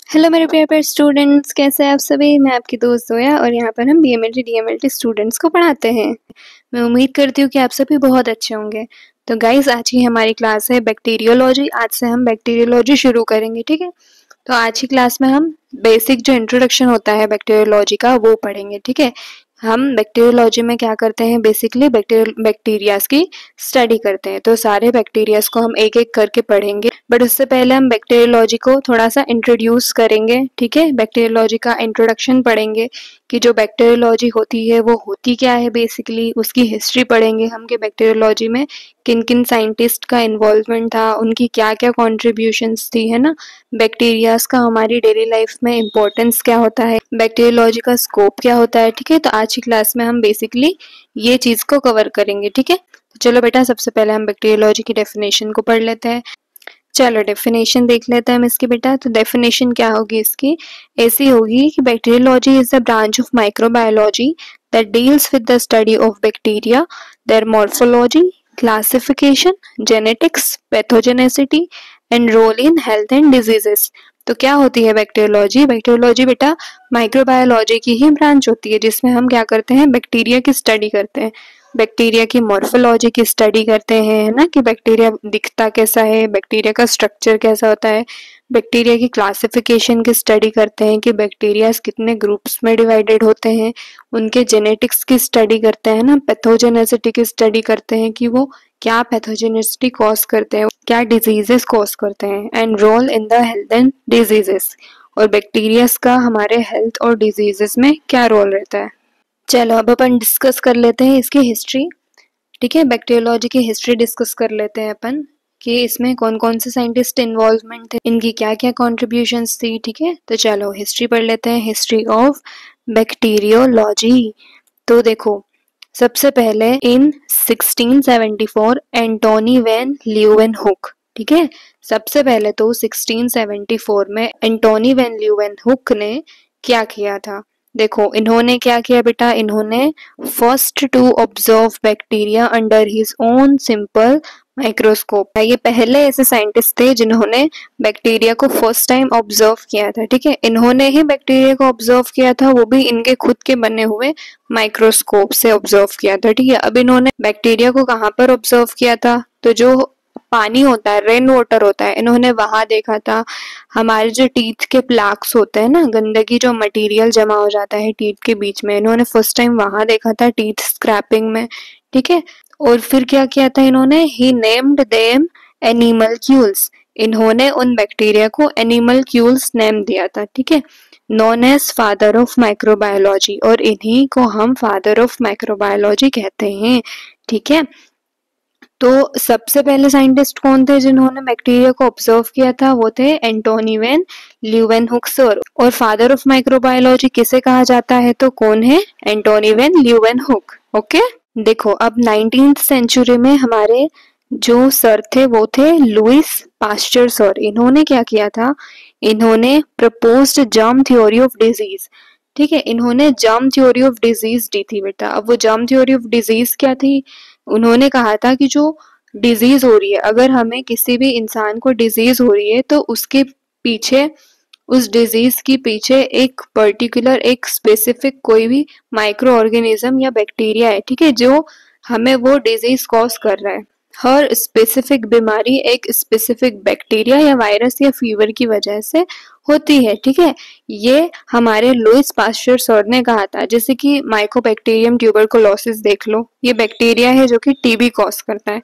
Hello मेरे प्यारे प्यारे स्टूडेंट्स, कैसे हैं आप सभी। मैं आपकी दोस्त जोया और यहाँ पर हम बीएमएलटी डीएमएलटी स्टूडेंट्स को पढ़ाते हैं। मैं उम्मीद करती हूँ कि आप सभी बहुत अच्छे होंगे। तो गाइस, आज की हमारी क्लास है बैक्टीरियोलॉजी। आज से हम बैक्टीरियोलॉजी शुरू करेंगे, ठीक है। तो आज की क्लास में हम बेसिक जो इंट्रोडक्शन होता है बैक्टीरियोलॉजी का वो पढ़ेंगे, ठीक है। हम बैक्टीरियोलॉजी में क्या करते हैं, बेसिकली बैक्टीरियाज की स्टडी करते हैं। तो सारे बैक्टीरियाज को हम एक एक करके पढ़ेंगे, बट उससे पहले हम बैक्टीरियोलॉजी को थोड़ा सा इंट्रोड्यूस करेंगे, ठीक है। बैक्टीरियोलॉजी का इंट्रोडक्शन पढ़ेंगे कि जो बैक्टीरियोलॉजी होती है वो होती क्या है, बेसिकली उसकी हिस्ट्री पढ़ेंगे हम कि बैक्टीरियोलॉजी में किन किन साइंटिस्ट का इन्वॉल्वमेंट था, उनकी क्या क्या कॉन्ट्रीब्यूशंस थी, है ना। बैक्टीरियाज का हमारी डेली लाइफ में इम्पोर्टेंस क्या होता है, बैक्टीरियोलॉजी का स्कोप क्या होता है, ठीक है। तो आज की क्लास में हम बेसिकली ये चीज को कवर करेंगे, ठीक है। तो चलो बेटा, सबसे पहले हम बैक्टीरियोलॉजी की डेफिनेशन को पढ़ लेते हैं। चलो डेफिनेशन देख लेते हैं हम इसकी बेटा। तो डेफिनेशन क्या होगी इसकी, ऐसी होगी कि bacteriology is the branch of microbiology that deals with the study of bacteria, their morphology, classification, genetics, pathogenicity and role in health and diseases. तो क्या होती है बैक्टीरियोलॉजी? बैक्टीरियोलॉजी बेटा माइक्रोबायोलॉजी की ही ब्रांच होती है, जिसमें हम क्या करते हैं, बैक्टीरिया की स्टडी करते हैं। बैक्टीरिया की मॉर्फोलॉजी की स्टडी करते हैं, है ना, कि बैक्टीरिया दिखता कैसा है, बैक्टीरिया का स्ट्रक्चर कैसा होता है। बैक्टीरिया की क्लासिफिकेशन की स्टडी करते हैं कि बैक्टीरिया कितने ग्रुप्स में डिवाइडेड होते हैं। उनके जेनेटिक्स की स्टडी करते हैं ना। पैथोजेनेसिटी की स्टडी करते हैं कि वो क्या पैथोजेनेसिटी कॉज करते हैं, क्या डिजीजेस कॉज करते हैं। And role in the health and diseases, और बैक्टीरियाज का हमारे हेल्थ और डिजीजेस में क्या रोल रहता है। चलो अब अपन डिस्कस कर लेते हैं इसकी हिस्ट्री, ठीक है। बैक्टीरियोलॉजी की हिस्ट्री डिस्कस कर लेते हैं अपन कि इसमें कौन कौन से साइंटिस्ट इन्वॉल्वमेंट थे, इनकी क्या क्या कॉन्ट्रीब्यूशंस थी, ठीक है। तो चलो हिस्ट्री पढ़ लेते हैं, हिस्ट्री ऑफ बैक्टीरियोलॉजी। तो देखो, सबसे पहले इन 1674 एंटोनी वैन ल्यूवेनहुक, ठीक है। सबसे पहले तो 1674 में एंटोनी वैन ल्यूवेनहुक ने क्या किया था। देखो इन्होंने क्या किया बेटा, इन्होंने first to observe bacteria under his own simple microscope. ये पहले ऐसे साइंटिस्ट थे जिन्होंने बैक्टीरिया को फर्स्ट टाइम ऑब्जर्व किया था, ठीक है। इन्होंने ही बैक्टीरिया को ऑब्जर्व किया था, वो भी इनके खुद के बने हुए माइक्रोस्कोप से ऑब्जर्व किया था, ठीक है। अब इन्होंने बैक्टीरिया को कहाँ पर ऑब्जर्व किया था, तो जो पानी होता है, रेन वाटर होता है, इन्होंने वहां देखा था। हमारे जो टीथ के प्लाक्स होते हैं ना, गंदगी जो मटेरियल जमा हो जाता है टीथ के बीच में, इन्होंने फर्स्ट टाइम वहां देखा था, टीथ स्क्रैपिंग में, ठीक है। और फिर क्या किया था इन्होंने, ही नेम्ड देम एनिमलक्यूल्स। इन्होंने उन बैक्टीरिया को एनिमलक्यूल्स नेम दिया था, ठीक है। Known as father of microbiology, और इन्हीं को हम फादर ऑफ माइक्रोबायोलॉजी कहते हैं, ठीक है। तो सबसे पहले साइंटिस्ट कौन थे जिन्होंने बैक्टीरिया को ऑब्जर्व किया था, वो थे एंटोनी वैन ल्यूवेनहुक सर। और फादर ऑफ माइक्रोबायोलॉजी किसे कहा जाता है, तो कौन है, एंटोनी वैन ल्यूवेनहुक, ओके। देखो अब 19th सेंचुरी में हमारे जो सर थे वो थे लुइस पास्चर सर। इन्होंने क्या किया था, इन्होंने proposed germ theory of disease, ठीक है। इन्होंने जर्म थ्योरी ऑफ डिजीज दी थी बेटा। अब वो जर्म थ्योरी ऑफ डिजीज क्या थी, उन्होंने कहा था कि जो डिजीज हो रही है, अगर हमें किसी भी इंसान को डिजीज हो रही है तो उसके पीछे, उस डिजीज की पीछे एक पर्टिकुलर, एक स्पेसिफिक कोई भी माइक्रो ऑर्गेनिज्म या बैक्टीरिया है, ठीक है, जो हमें वो डिजीज कॉज कर रहा है। हर स्पेसिफिक बीमारी एक स्पेसिफिक बैक्टीरिया या वायरस या फीवर की वजह से होती है, ठीक है। ये हमारे लुइस पास्चर सर ने कहा था। जैसे कि माइकोबैक्टीरियम ट्यूबरकुलोसिस देख लो, ये बैक्टीरिया है जो कि टीबी कॉज करता है।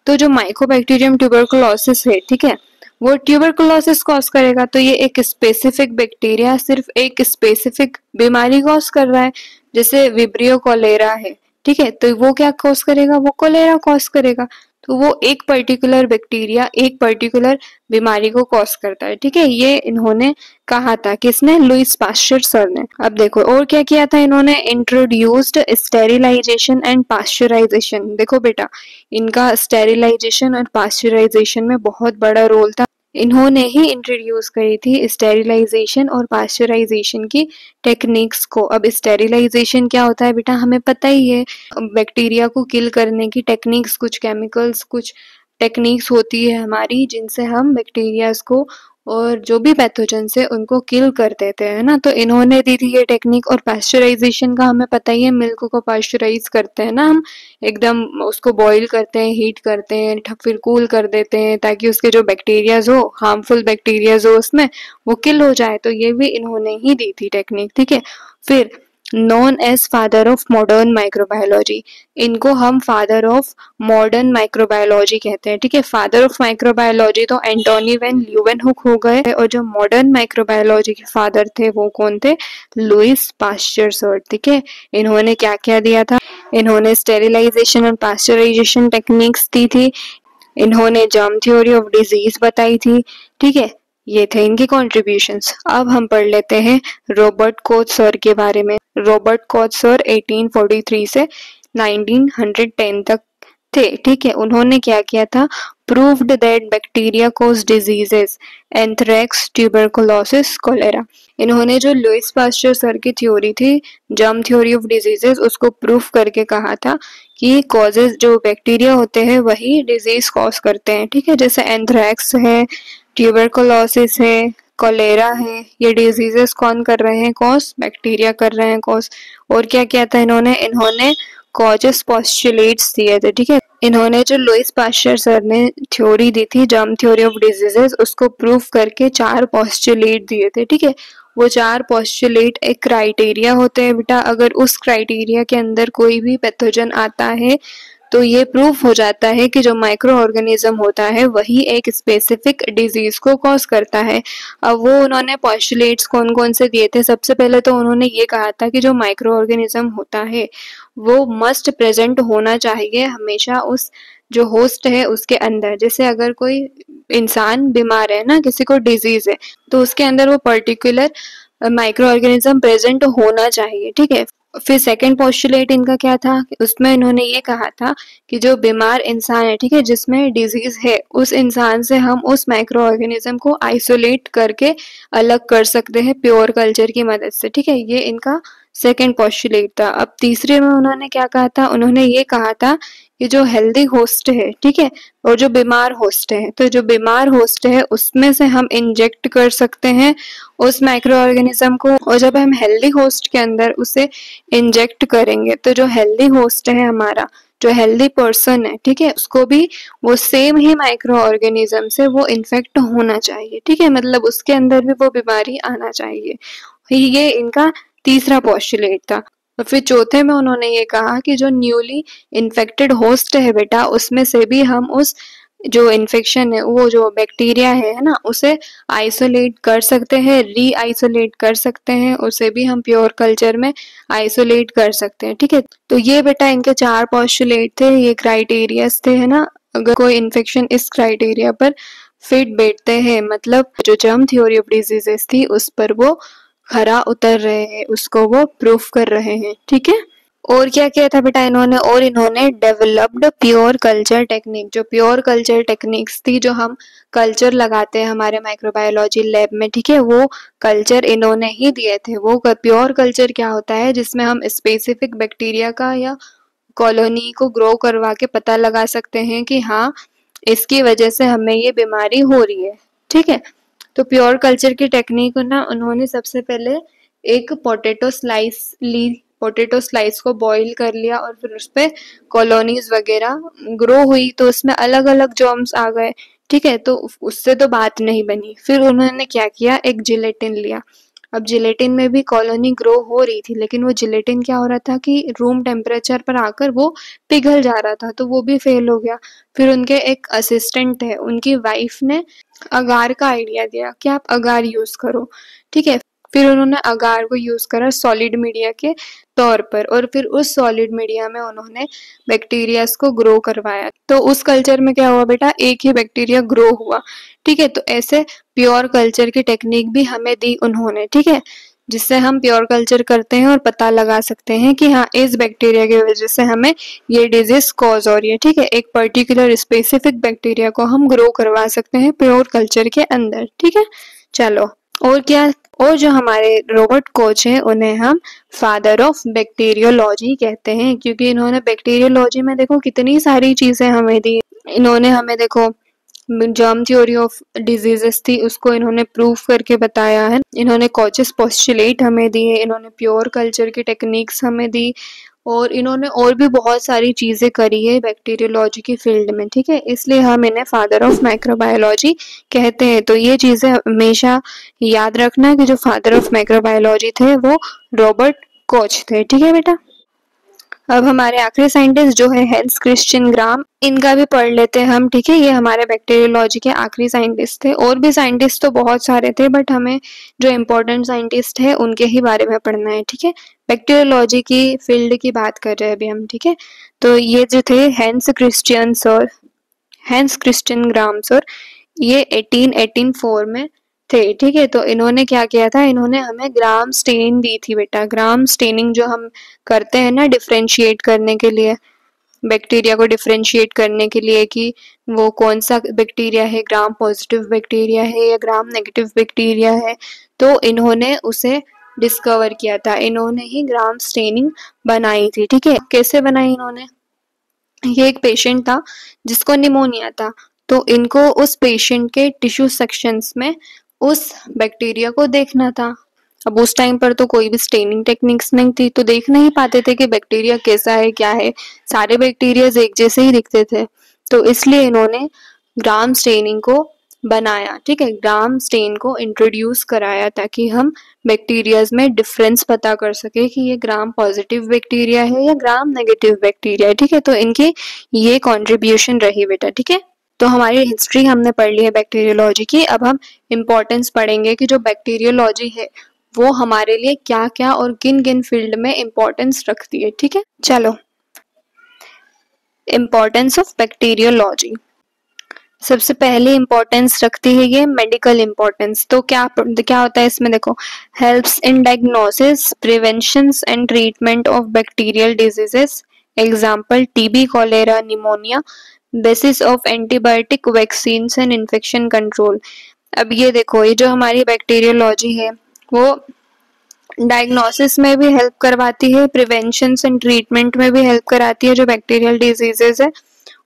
तो जो माइकोबैक्टीरियम ट्यूबरकुलोसिस है, ठीक है, वो ट्यूबरकुलोसिस कॉज करेगा। तो ये एक स्पेसिफिक बैक्टीरिया सिर्फ एक स्पेसिफिक बीमारी कॉज कर रहा है। जैसे विब्रियो कोलेरा है, ठीक है, तो वो क्या कॉज करेगा, वो कोलेरा कॉज करेगा। तो वो एक पर्टिकुलर बैक्टीरिया एक पर्टिकुलर बीमारी को कॉज करता है, ठीक है। ये इन्होंने कहा था, किसने, लुइस पास्चर सर ने। अब देखो और क्या किया था इन्होंने, इंट्रोड्यूस्ड स्टेरिलाइजेशन एंड पास्चराइजेशन। देखो बेटा, इनका स्टेरिलाइजेशन और पास्चराइजेशन में बहुत बड़ा रोल था। इन्होंने ही इंट्रोड्यूस करी थी स्टेरिलाइजेशन और पास्चराइजेशन की टेक्निक्स को। अब स्टेरिलाइजेशन क्या होता है बेटा, हमें पता ही है, बैक्टीरिया को किल करने की टेक्निक्स, कुछ केमिकल्स, कुछ टेक्निक्स होती है हमारी, जिनसे हम बैक्टीरियाज को और जो भी पैथोजेंस है उनको किल कर देते हैं ना। तो इन्होंने दी थी ये टेक्निक। और पास्चराइजेशन का हमें पता ही है, मिल्क को पास्चराइज करते हैं ना हम, एकदम उसको बॉईल करते हैं, हीट करते हैं, फिर कूल कर देते हैं ताकि उसके जो बैक्टीरियाज हो, हार्मफुल बैक्टीरियाज हो उसमें, वो किल हो जाए। तो ये भी इन्होंने ही दी थी टेक्निक, ठीक है। फिर known as father of modern microbiology, इनको हम फादर ऑफ मॉडर्न माइक्रोबायोलॉजी कहते हैं, ठीक है। फादर ऑफ माइक्रोबायोलॉजी तो एंटोनी वैन ल्यूवेनहुक हो गए, और जो मॉडर्न माइक्रोबायोलॉजी के फादर थे वो कौन थे? लुइस पास्चर, ठीक है। इन्होंने क्या क्या दिया था? इन्होंने स्टेरिलाइजेशन और पास्चराइजेशन टेक्निक्स दी थी। इन्होंने जर्म थ्योरी ऑफ डिजीज बताई थी, ठीक है। ये थे इनके कॉन्ट्रीब्यूशंस। अब हम पढ़ लेते हैं रॉबर्ट कोच सर के बारे में। रॉबर्ट कोच सर 1843 से 1910 तक थे, ठीक है। उन्होंने क्या किया था? Proved that bacteria cause diseases, anthrax, tuberculosis, cholera. इन्होंने जो लुइस पास्चर सर की थ्योरी थी, जर्म थ्योरी ऑफ डिजीजेस, उसको प्रूफ करके कहा था कि कॉजेज जो बैक्टीरिया होते हैं वही डिजीज कॉज करते हैं, ठीक है। जैसे एंथ्रेक्स है, ट्यूबरकुलोसिस है, कोलेरा है, ये डिजीजेस कौन कर रहे हैं कॉज? बैक्टीरिया कर रहे हैं कॉज। और क्या किया था इन्होंने कॉजेस पोस्टुलेट्स दिए थे, ठीक है। इन्होंने जो लुइस पास्चर सर ने थ्योरी दी थी, जर्म थ्योरी ऑफ डिजीजेस, उसको प्रूफ करके 4 पोस्टुलेट दिए थे, ठीक है। वो 4 पोस्टुलेट एक क्राइटेरिया होते हैं बेटा। अगर उस क्राइटेरिया के अंदर कोई भी पैथोजन आता है तो ये प्रूफ हो जाता है कि जो माइक्रो ऑर्गेनिज्म होता है वही एक स्पेसिफिक डिजीज को कॉज करता है। अब वो उन्होंने पोस्टुलेट्स कौन कौन से दिए थे? सबसे पहले तो उन्होंने ये कहा था कि जो माइक्रो ऑर्गेनिज्म होता है वो मस्ट प्रेजेंट होना चाहिए हमेशा उस जो होस्ट है उसके अंदर। जैसे अगर कोई इंसान बीमार है ना, किसी को डिजीज है, तो उसके अंदर वो पर्टिकुलर माइक्रो ऑर्गेनिज्म प्रेजेंट होना चाहिए, ठीक है। फिर सेकंड पोस्टुलेट इनका क्या था? उसमें इन्होंने ये कहा था कि जो बीमार इंसान है, ठीक है, जिसमें डिजीज है, उस इंसान से हम उस माइक्रो ऑर्गेनिज्म को आइसोलेट करके अलग कर सकते हैं प्योर कल्चर की मदद से, ठीक है। ये इनका सेकंड पोस्टुलेट था। अब तीसरे में उन्होंने क्या कहा था? उन्होंने ये कहा था कि जो हेल्दी होस्ट है, ठीक है, और जो बीमार होस्ट है, तो जो बीमार होस्ट है उसमें से हम इंजेक्ट कर सकते हैं उस माइक्रो ऑर्गेनिज्म को। और जब हम हेल्दी होस्ट के अंदर उसे इंजेक्ट करेंगे तो जो हेल्दी होस्ट है हमारा, जो हेल्दी पर्सन है, ठीक है, उसको भी वो सेम ही माइक्रो ऑर्गेनिज्म से वो इन्फेक्ट होना चाहिए, ठीक है। मतलब उसके अंदर भी वो बीमारी आना चाहिए। ये इनका तीसरा पोस्टुलेट था। और फिर चौथे में उन्होंने ये कहा कि जो न्यूली इन्फेक्टेड होस्ट है बेटा, उसमें से भी हम उस जो इन्फेक्शन है, वो जो बैक्टीरिया है ना, उसे आइसोलेट कर सकते हैं, री आइसोलेट कर सकते हैं, उसे भी हम प्योर कल्चर में आइसोलेट कर सकते हैं, ठीक है। तो ये बेटा इनके 4 पोस्टुलेट थे, ये क्राइटेरियाज थे, है ना। अगर कोई इन्फेक्शन इस क्राइटेरिया पर फिट बैठते हैं, मतलब जो जर्म थ्योरी ऑफ डिजीजेस थी उस पर वो खरा उतर रहे हैं, उसको वो प्रूफ कर रहे हैं, ठीक है। और क्या किया था बेटा इन्होंने? और इन्होंने डेवलप्ड प्योर कल्चर टेक्निक। जो प्योर कल्चर टेक्निक्स थी, जो हम कल्चर लगाते हैं हमारे माइक्रोबायोलॉजी लैब में, ठीक है, वो कल्चर इन्होंने ही दिए थे। वो प्योर कल्चर क्या होता है? जिसमें हम स्पेसिफिक बैक्टीरिया का या कॉलोनी को ग्रो करवा के पता लगा सकते हैं कि हाँ, इसकी वजह से हमें ये बीमारी हो रही है, ठीक है। तो प्योर कल्चर की टेक्निक ना, उन्होंने सबसे पहले एक पोटैटो स्लाइस ली, पोटैटो स्लाइस को बॉईल कर लिया और फिर उस पर कॉलोनीज वगैरह ग्रो हुई, तो उसमें अलग अलग जर्म्स आ गए, ठीक है। तो उससे तो बात नहीं बनी। फिर उन्होंने क्या किया? एक जिलेटिन लिया। अब जिलेटिन में भी कॉलोनी ग्रो हो रही थी, लेकिन वो जिलेटिन क्या हो रहा था कि रूम टेम्परेचर पर आकर वो पिघल जा रहा था, तो वो भी फेल हो गया। फिर उनके एक असिस्टेंट है, उनकी वाइफ ने अगार का आइडिया दिया कि आप अगार यूज करो, ठीक है। फिर उन्होंने अगार को यूज करा सॉलिड मीडिया के तौर पर, और फिर उस सॉलिड मीडिया में उन्होंने बैक्टीरियाज को ग्रो करवाया। तो उस कल्चर में क्या हुआ बेटा? एक ही बैक्टीरिया ग्रो हुआ, ठीक है। तो ऐसे प्योर कल्चर की टेक्निक भी हमें दी उन्होंने, ठीक है, जिससे हम प्योर कल्चर करते हैं और पता लगा सकते हैं कि हाँ, इस बैक्टीरिया की वजह से हमें ये डिजीज कॉज हो रही है, ठीक है। एक पर्टिकुलर स्पेसिफिक बैक्टीरिया को हम ग्रो करवा सकते हैं प्योर कल्चर के अंदर, ठीक है। चलो, और क्या? और जो हमारे रॉबर्ट कोच हैं उन्हें हम फादर ऑफ बैक्टीरियोलॉजी कहते हैं, क्योंकि इन्होंने बैक्टीरियोलॉजी में देखो कितनी सारी चीजें हमें दी। इन्होंने हमें देखो जर्म थ्योरी ऑफ डिजीजेस थी उसको इन्होंने प्रूव करके बताया है। इन्होंने कॉचेस पोस्टुलेट हमें दिए, इन्होंने प्योर कल्चर की टेक्निक्स हमें दी, और इन्होंने और भी बहुत सारी चीज़ें करी है बैक्टीरियोलॉजी की फील्ड में, ठीक है। इसलिए हम इन्हें फादर ऑफ माइक्रोबायोलॉजी कहते हैं। तो ये चीज़ें हमेशा याद रखना कि जो फादर ऑफ माइक्रोबायोलॉजी थे वो रॉबर्ट कोच थे, ठीक है बेटा। अब हमारे आखिरी साइंटिस्ट जो है हैंस क्रिश्चियन ग्राम, इनका भी पढ़ लेते हैं हम, ठीक है। ये हमारे बैक्टीरियोलॉजी के आखिरी साइंटिस्ट थे। और भी साइंटिस्ट तो बहुत सारे थे, बट हमें जो इम्पोर्टेंट साइंटिस्ट है उनके ही बारे में पढ़ना है, ठीक है। बैक्टीरियोलॉजी की फील्ड की बात कर रहे हैं अभी हम, ठीक है। तो ये जो थे हैंस क्रिश्चियन ग्राम सर, ये 1884 में थे, ठीक है। तो इन्होंने क्या किया था, इन्होंने हमें ग्राम स्टेन दी थी बेटा। ग्राम स्टेनिंग जो हम करते हैं ना डिफरेंशिएट करने के लिए, बैक्टीरिया को डिफरेंशिएट करने के लिए कि वो कौन सा बैक्टीरिया है, ग्राम पॉजिटिव बैक्टीरिया है या ग्राम नेगेटिव बैक्टीरिया है, तो इन्होंने उसे डिस्कवर किया था। इन्होंने ही ग्राम स्टेनिंग बनाई थी, ठीक है। कैसे बनाई इन्होंने, ये एक पेशेंट था जिसको निमोनिया था, तो इनको उस पेशेंट के टिश्यू सेक्शंस में उस बैक्टीरिया को देखना था। अब उस टाइम पर तो कोई भी स्टेनिंग टेक्निक्स नहीं थी, तो देख नहीं पाते थे कि बैक्टीरिया कैसा है क्या है, सारे बैक्टीरिया एक जैसे ही दिखते थे। तो इसलिए इन्होंने ग्राम स्टेनिंग को बनाया, ठीक है। ग्राम स्टेन को इंट्रोड्यूस कराया ताकि हम बैक्टीरियाज में डिफरेंस पता कर सके कि ये ग्राम पॉजिटिव बैक्टीरिया है या ग्राम नेगेटिव बैक्टीरिया है, ठीक है। तो इनकी ये कंट्रीब्यूशन रही बेटा, ठीक है। तो हमारी हिस्ट्री हमने पढ़ ली है बैक्टीरियोलॉजी की। अब हम इम्पोर्टेंस पढ़ेंगे कि जो बैक्टीरियोलॉजी है वो हमारे लिए क्या क्या और किन किन फील्ड में इम्पोर्टेंस रखती है, ठीक है। चलो, इम्पोर्टेंस ऑफ बैक्टीरियोलॉजी। सबसे पहले इम्पोर्टेंस रखती है ये मेडिकल इम्पोर्टेंस। तो क्या होता है इसमें, देखो, helps in diagnosis, prevention and treatment of bacterial diseases, example TB, cholera, pneumonia, basis of antibiotic, vaccine and infection control. अब ये देखो, ये जो हमारी बैक्टीरियोलॉजी है वो डायग्नोसिस में भी हेल्प करवाती है, प्रिवेंशन एंड ट्रीटमेंट में भी हेल्प कराती है जो बैक्टीरियल डिजीजेस है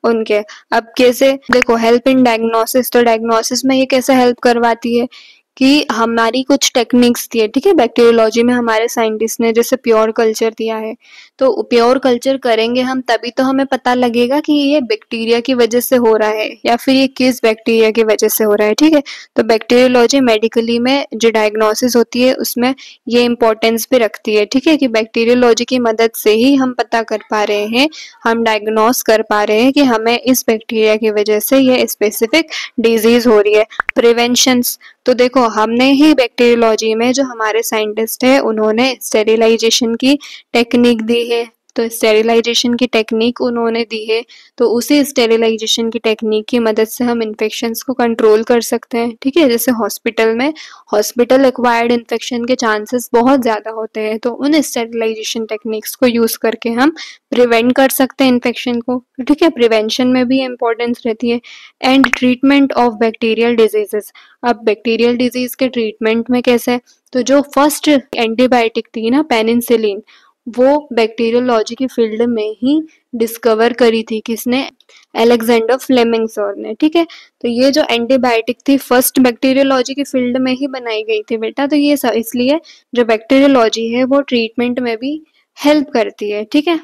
उनके। अब कैसे, देखो, हेल्प इन डायग्नोसिस, तो डायग्नोसिस में ये कैसे हेल्प करवाती है कि हमारी कुछ टेक्निक्स दी है, ठीक है। बैक्टीरियोलॉजी में हमारे साइंटिस्ट ने जैसे प्योर कल्चर दिया है, तो प्योर कल्चर करेंगे हम तभी तो हमें पता लगेगा कि ये बैक्टीरिया की वजह से हो रहा है या फिर ये किस बैक्टीरिया की वजह से हो रहा है, ठीक है। तो बैक्टीरियोलॉजी मेडिकली में जो डायग्नोसिस होती है उसमें ये इंपॉर्टेंस भी रखती है, ठीक है, कि बैक्टीरियोलॉजी की मदद से ही हम पता कर पा रहे हैं, हम डायग्नोस कर पा रहे हैं कि हमें इस बैक्टीरिया की वजह से ये स्पेसिफिक डिजीज हो रही है। प्रिवेंशंस, तो देखो, हमने ही बैक्टीरियोलॉजी में जो हमारे साइंटिस्ट है उन्होंने स्टेरिलाइजेशन की टेक्निक दी है, तो स्टेरिलाइजेशन की टेक्निक उन्होंने दी है, तो उसी स्टेरिलाइजेशन की टेक्निक की मदद से हम इन्फेक्शंस को कंट्रोल कर सकते हैं, ठीक है। जैसे हॉस्पिटल में हॉस्पिटल एक्वायर्ड इन्फेक्शन के चांसेस बहुत ज़्यादा होते हैं, तो उन स्टेरिलाइजेशन टेक्निक्स को यूज़ करके हम प्रिवेंट कर सकते हैं इन्फेक्शन को, ठीक है। प्रिवेंशन में भी इम्पोर्टेंस रहती है। And treatment of bacterial diseases, अब बैक्टीरियल डिजीज के ट्रीटमेंट में कैसे, तो जो फर्स्ट एंटीबायोटिक थी ना पेनिसिलिन, वो बैक्टीरियोलॉजी की फील्ड में ही डिस्कवर करी थी, किसने, अलेक्जेंडर फ्लेमिंग सर ने, ठीक है। तो ये जो एंटीबायोटिक थी फर्स्ट बैक्टीरियोलॉजी की फील्ड में ही बनाई गई थी बेटा। तो ये इसलिए जो बैक्टीरियोलॉजी है वो ट्रीटमेंट में भी हेल्प करती है, ठीक है।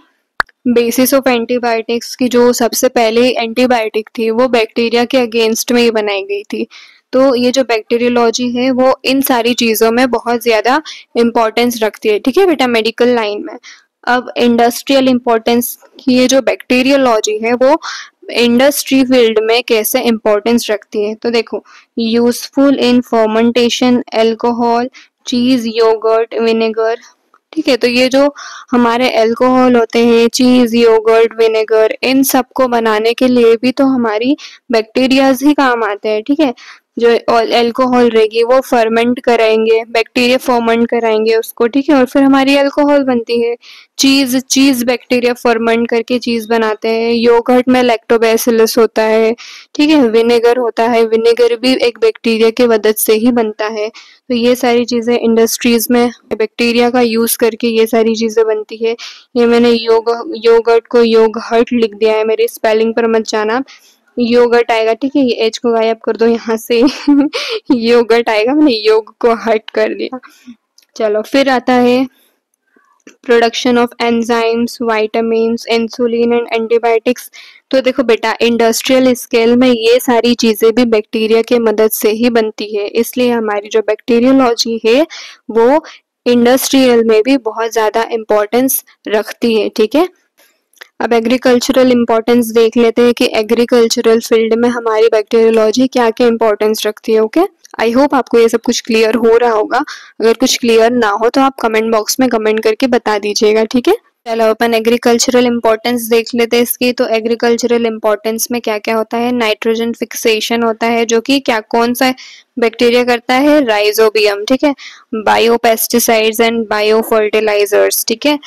बेसिस ऑफ एंटीबायोटिक्स की जो सबसे पहले एंटीबायोटिक थी वो बैक्टीरिया के अगेंस्ट में ही बनाई गई थी। तो ये जो बैक्टीरियोलॉजी है वो इन सारी चीज़ों में बहुत ज़्यादा इम्पोर्टेंस रखती है, ठीक है बेटा, मेडिकल लाइन में। अब इंडस्ट्रियल इम्पोर्टेंस, ये जो बैक्टीरियोलॉजी है वो इंडस्ट्री फील्ड में कैसे इम्पोर्टेंस रखती है, तो देखो, यूजफुल इन फर्मेंटेशन, अल्कोहल, चीज, योगर्ट, विनेगर, ठीक है। तो ये जो हमारे अल्कोहल होते हैं, चीज, योगर्ट, विनेगर, इन सबको बनाने के लिए भी तो हमारी बैक्टीरियाज ही काम आते हैं, ठीक है। जो अल्कोहल रहेगी वो फर्मेंट कराएंगे, बैक्टीरिया फर्मेंट कराएंगे उसको, ठीक है, और फिर हमारी अल्कोहल बनती है। चीज बैक्टीरिया फर्मेंट करके चीज बनाते हैं। योगर्ट में लैक्टोबैसिलस होता है, ठीक है। विनेगर होता है, विनेगर भी एक बैक्टीरिया की मदद से ही बनता है। तो ये सारी चीजें इंडस्ट्रीज में बैक्टीरिया का यूज करके ये सारी चीजें बनती है। ये मैंने योगर्ट को योगहर्ट लिख दिया है, मेरी स्पेलिंग पर मत जाना, योगर्ट आएगा, ठीक है। ये एच को गायब कर दो यहाँ से योगर्ट आएगा, मैंने योग को हट कर दिया। चलो फिर आता है production of enzymes, vitamins, insulin and antibiotics. तो देखो बेटा, इंडस्ट्रियल स्केल में ये सारी चीजें भी बैक्टीरिया के मदद से ही बनती है, इसलिए हमारी जो बैक्टीरियोलॉजी है वो इंडस्ट्रियल में भी बहुत ज्यादा इम्पोर्टेंस रखती है, ठीक है। अब एग्रीकल्चरल इम्पोर्टेंस देख लेते हैं कि एग्रीकल्चरल फील्ड में हमारी बैक्टीरियोलॉजी क्या क्या इम्पोर्टेंस रखती है, ओके। आई होप आपको ये सब कुछ क्लियर हो रहा होगा। अगर कुछ क्लियर ना हो तो आप कमेंट बॉक्स में कमेंट करके बता दीजिएगा, ठीक है। चलो अपन एग्रीकल्चरल इम्पोर्टेंस देख लेते हैं इसकी। तो एग्रीकल्चरल इम्पोर्टेंस में क्या क्या होता है, नाइट्रोजन फिक्सेशन होता है, जो कि क्या कौन सा बैक्टीरिया करता है, राइजोबियम, ठीक है। बायोपेस्टिसाइड्स एंड बायो फर्टिलाइजर्स, ठीक है।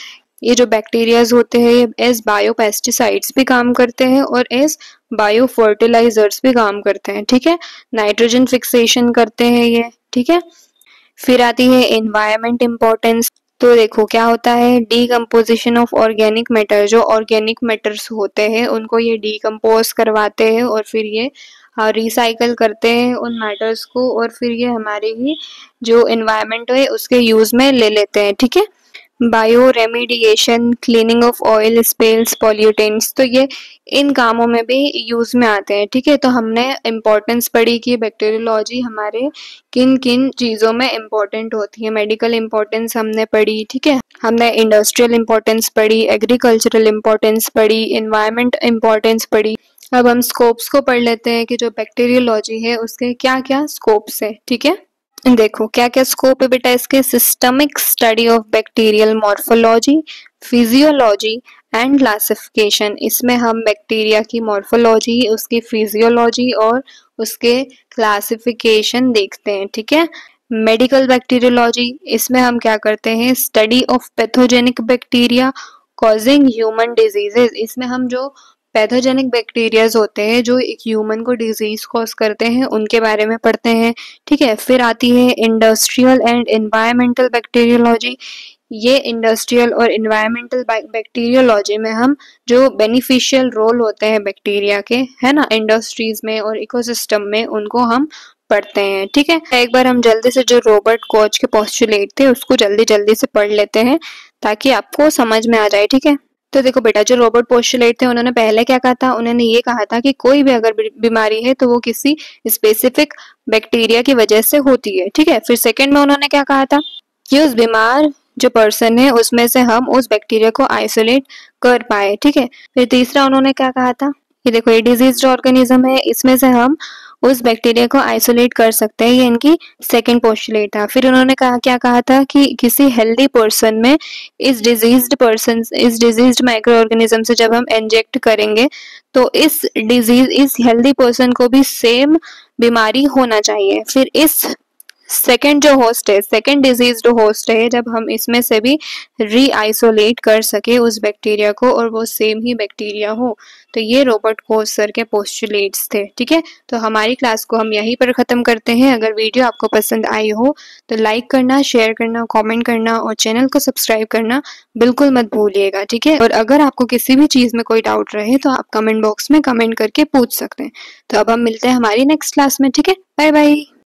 ये जो बैक्टीरियाज होते हैं एज बायोपेस्टिसाइड्स भी काम करते हैं और एज बायो फर्टिलाइजर्स भी काम करते हैं, ठीक है। नाइट्रोजन फिक्सेशन करते हैं ये, ठीक है। फिर आती है एनवायरमेंट इम्पोर्टेंस। तो देखो क्या होता है, डीकम्पोजिशन ऑफ ऑर्गेनिक मैटर। जो ऑर्गेनिक मैटर्स होते हैं उनको ये डीकम्पोज करवाते हैं और फिर ये रिसाइकल करते हैं उन मैटर्स को, और फिर ये हमारे ही जो एनवायरमेंट है उसके यूज में ले लेते हैं, ठीक है। Bio remediation, cleaning of oil spills, pollutants, तो ये इन कामों में भी यूज में आते हैं, ठीक है। तो हमने इम्पोर्टेंस पढ़ी कि बैक्टीरियोलॉजी हमारे किन किन चीजों में इम्पोर्टेंट होती है। मेडिकल इम्पोर्टेंस हमने पढ़ी, ठीक है। हमने इंडस्ट्रियल इम्पोर्टेंस पढ़ी, एग्रीकल्चरल इम्पोर्टेंस पढ़ी, एनवायरमेंट इम्पोर्टेंस पढ़ी। अब हम स्कोप्स को पढ़ लेते हैं कि जो बैक्टीरियोलॉजी है उसके क्या क्या स्कोप्स है, ठीक है। देखो क्या क्या स्कोप है बेटा इसके, systemic study of bacterial morphology, physiology and classification. इसमें हम बैक्टीरिया की मॉर्फोलॉजी, उसकी फिजियोलॉजी और उसके क्लासिफिकेशन देखते हैं, ठीक है। मेडिकल बैक्टीरियोलॉजी, इसमें हम क्या करते हैं, study of pathogenic bacteria causing human diseases. इसमें हम जो पैथोजेनिक बैक्टीरियाज होते हैं जो एक ह्यूमन को डिजीज कॉज करते हैं उनके बारे में पढ़ते हैं, ठीक है। फिर आती है इंडस्ट्रियल एंड एनवायरमेंटल बैक्टीरियोलॉजी। ये इंडस्ट्रियल और एनवायरमेंटल बैक्टीरियोलॉजी में हम जो बेनिफिशियल रोल होते हैं बैक्टीरिया के, है ना, इंडस्ट्रीज में और इकोसिस्टम में, उनको हम पढ़ते हैं, ठीक है। एक बार हम जल्दी से जो रॉबर्ट कोच के पोस्टुलेट थे उसको जल्दी जल्दी से पढ़ लेते हैं ताकि आपको समझ में आ जाए, ठीक है। तो देखो बेटा, जो रॉबर्ट पोस्टुलेट थे उन्होंने पहले क्या कहा था, उन्होंने ये कहा था कि कोई भी अगर बीमारी है तो वो किसी स्पेसिफिक बैक्टीरिया की वजह से होती है, ठीक है। फिर सेकंड में उन्होंने क्या कहा था कि उस बीमार जो पर्सन है उसमें से हम उस बैक्टीरिया को आइसोलेट कर पाए, ठीक है। फिर तीसरा उन्होंने क्या कहा था कि देखो ये डिजीज्ड ऑर्गेनिज्म है, इसमें से हम उस बैक्टीरिया को आइसोलेट कर सकते हैं, ये इनकी सेकंड पोस्टुलेट था। फिर उन्होंने क्या कहा था कि किसी हेल्दी पर्सन में इस डिजीज्ड माइक्रो ऑर्गेनिज्म से जब हम इंजेक्ट करेंगे तो इस हेल्दी पर्सन को भी सेम बीमारी होना चाहिए। फिर इस सेकेंड जो होस्ट है, सेकेंड डिजीज्ड होस्ट है, जब हम इसमें से भी री आइसोलेट कर सके उस बैक्टीरिया को और वो सेम ही बैक्टीरिया हो, तो ये रॉबर्ट कोच सर के पोस्टुलेट्स थे, ठीक है। तो हमारी क्लास को हम यहीं पर खत्म करते हैं। अगर वीडियो आपको पसंद आई हो तो लाइक करना, शेयर करना, कमेंट करना और चैनल को सब्सक्राइब करना बिल्कुल मत भूलिएगा, ठीक है। और अगर आपको किसी भी चीज में कोई डाउट रहे तो आप कमेंट बॉक्स में कमेंट करके पूछ सकते हैं। तो अब हम मिलते हैं हमारी नेक्स्ट क्लास में, ठीक है। Bye bye.